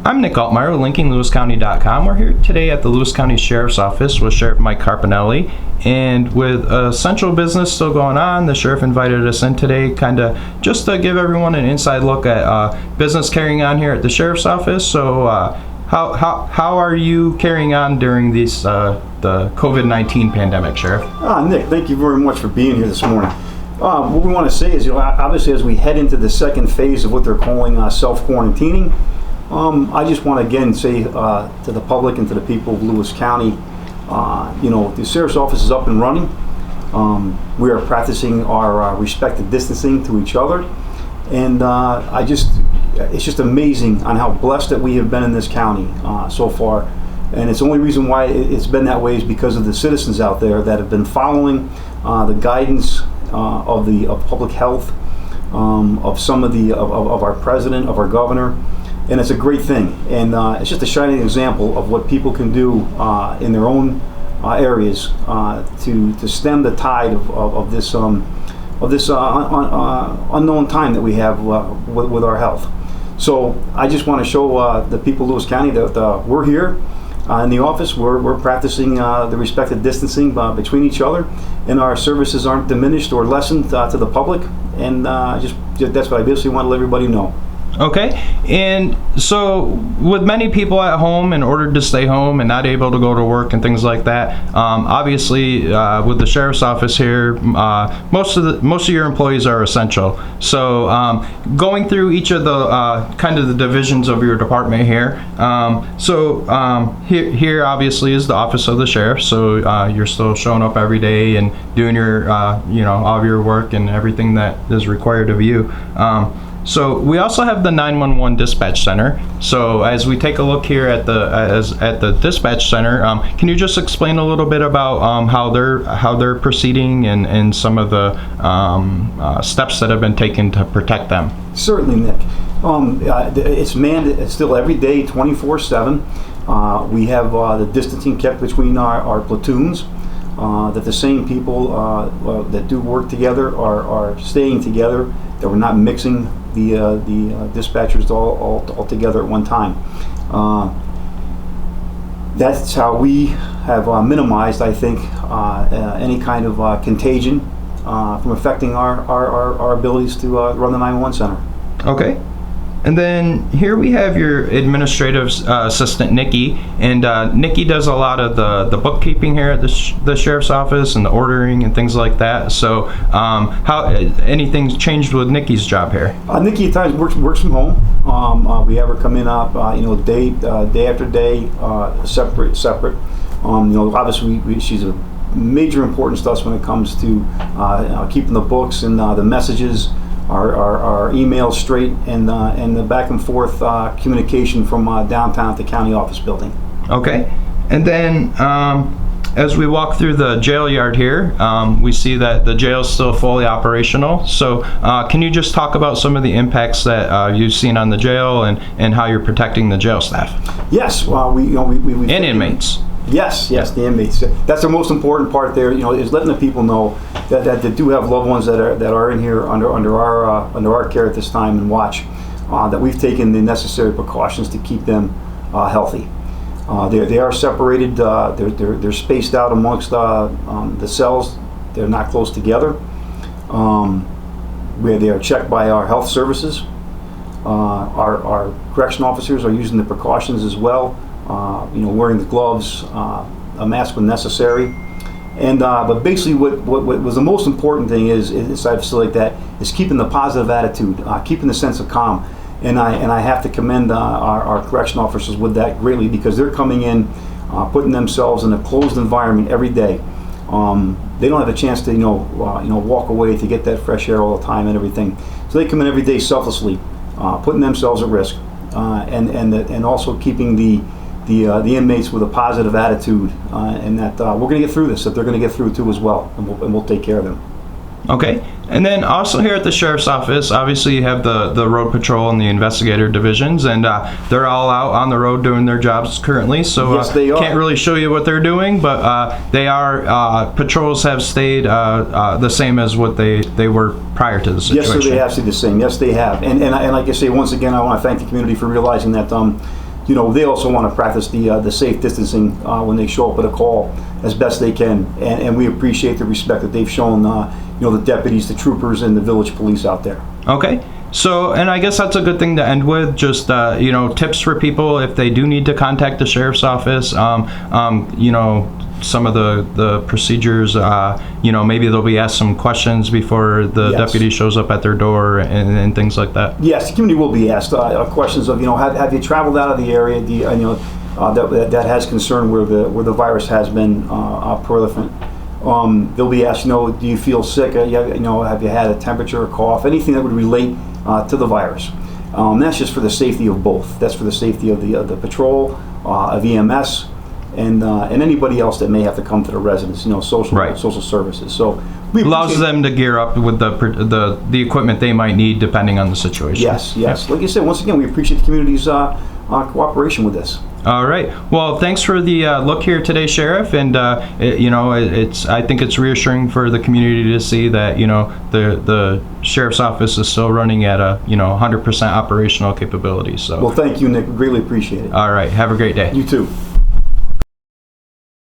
I'm Nick Altmeyer with linkinglewiscounty.com. We're here today at the Lewis County Sheriff's Office with Sheriff Mike Carpinelli. And with essential business still going on, the sheriff invited us in today kind of just to give everyone an inside look at business carrying on here at the Sheriff's Office. So how are you carrying on during these the COVID-19 pandemic, Sheriff? Nick, thank you very much for being here this morning. What we want to say is, obviously as we head into the second phase of what they're calling self-quarantining, I just want to again say to the public and to the people of Lewis County, the Sheriff's Office is up and running. We are practicing our respected distancing to each other, and it's just amazing on how blessed that we have been in this county so far. And it's the only reason why it's been that way is because of the citizens out there that have been following the guidance of public health, of some of our president, of our governor. And it's a great thing, and it's just a shining example of what people can do in their own areas to stem the tide of this unknown time that we have with our health. So I just want to show the people of Lewis County that we're here in the office. We're practicing the respected distancing between each other, and our services aren't diminished or lessened to the public. And that's what I basically want to let everybody know. Okay, and so with many people at home in order to stay home and not able to go to work and things like that, obviously with the Sheriff's Office here, most of your employees are essential. So going through each of the kind of the divisions of your department here, here obviously is the office of the sheriff. So you're still showing up every day and doing your all of your work and everything that is required of you. So we also have the 911 dispatch center. So as we take a look here at the dispatch center, can you just explain a little bit about how they're proceeding and some of the steps that have been taken to protect them? Certainly, Nick. It's manned still every day, 24/7. We have the distancing kept between our platoons. That the same people that do work together are staying together. That we're not mixing the dispatchers all together at one time. That's how we have minimized, I think, any kind of contagion from affecting our abilities to run the 911 center. Okay. And then here we have your administrative assistant, Nikki, and Nikki does a lot of the bookkeeping here at the Sheriff's Office and the ordering and things like that. So how anything's changed with Nikki's job here? Nikki at times works from home. We have her come in day after day, separate. Obviously she's a major importance to us when it comes to keeping the books and the messages. Our emails straight and the back and forth communication from downtown at the county office building. Okay, and then as we walk through the jail yard here, we see that the jail is still fully operational. So can you just talk about some of the impacts that you've seen on the jail and how you're protecting the jail staff? Yes, we and inmates. Yes, the inmates. That's the most important part there. Is letting the people know that they do have loved ones that are in here under our care at this time and watch. That we've taken the necessary precautions to keep them healthy. They are separated. They're spaced out amongst the cells. They're not close together. Where they are checked by our health services. Our correction officers are using the precautions as well. Wearing the gloves, a mask when necessary, and but basically what was the most important thing is I feel like that is keeping the positive attitude, keeping the sense of calm, and I have to commend our correction officers with that greatly because they're coming in, putting themselves in a closed environment every day. They don't have a chance to walk away to get that fresh air all the time and everything, so they come in every day selflessly, putting themselves at risk, and also keeping the inmates with a positive attitude, and that we're going to get through this, that they're going to get through too as well, and we'll take care of them. Okay, and then also here at the Sheriff's Office, obviously you have the road patrol and the investigator divisions, and they're all out on the road doing their jobs currently, so yes, they are. Can't really show you what they're doing, but they are, patrols have stayed the same as what they were prior to the situation. Yes, sir, they have stayed the same. Yes, they have, and like I say, once again, I want to thank the community for realizing that they also want to practice the safe distancing when they show up at a call as best they can, and we appreciate the respect that they've shown, the deputies, the troopers, and the village police out there. Okay. So, and I guess that's a good thing to end with, just, tips for people if they do need to contact the sheriff's office, some of the procedures, maybe they'll be asked some questions before the Yes. deputy shows up at their door and things like that. Yes, the community will be asked questions of, have you traveled out of the area? Do you, that has concern where the virus has been proliferant. They'll be asked, do you feel sick? Have you had a temperature or cough? Anything that would relate to the virus. That's just for the safety of both. That's for the safety of the patrol, of EMS, and anybody else that may have to come to the residence. Social services. So we allows them to gear up with the equipment they might need depending on the situation. Yes. Like I said, once again, we appreciate the community's cooperation with this. All right. Well, thanks for the look here today, Sheriff. And I think it's reassuring for the community to see that the sheriff's office is still running at a 100% operational capability. So. Well, thank you, Nick. Greatly appreciate it. All right. Have a great day. You too.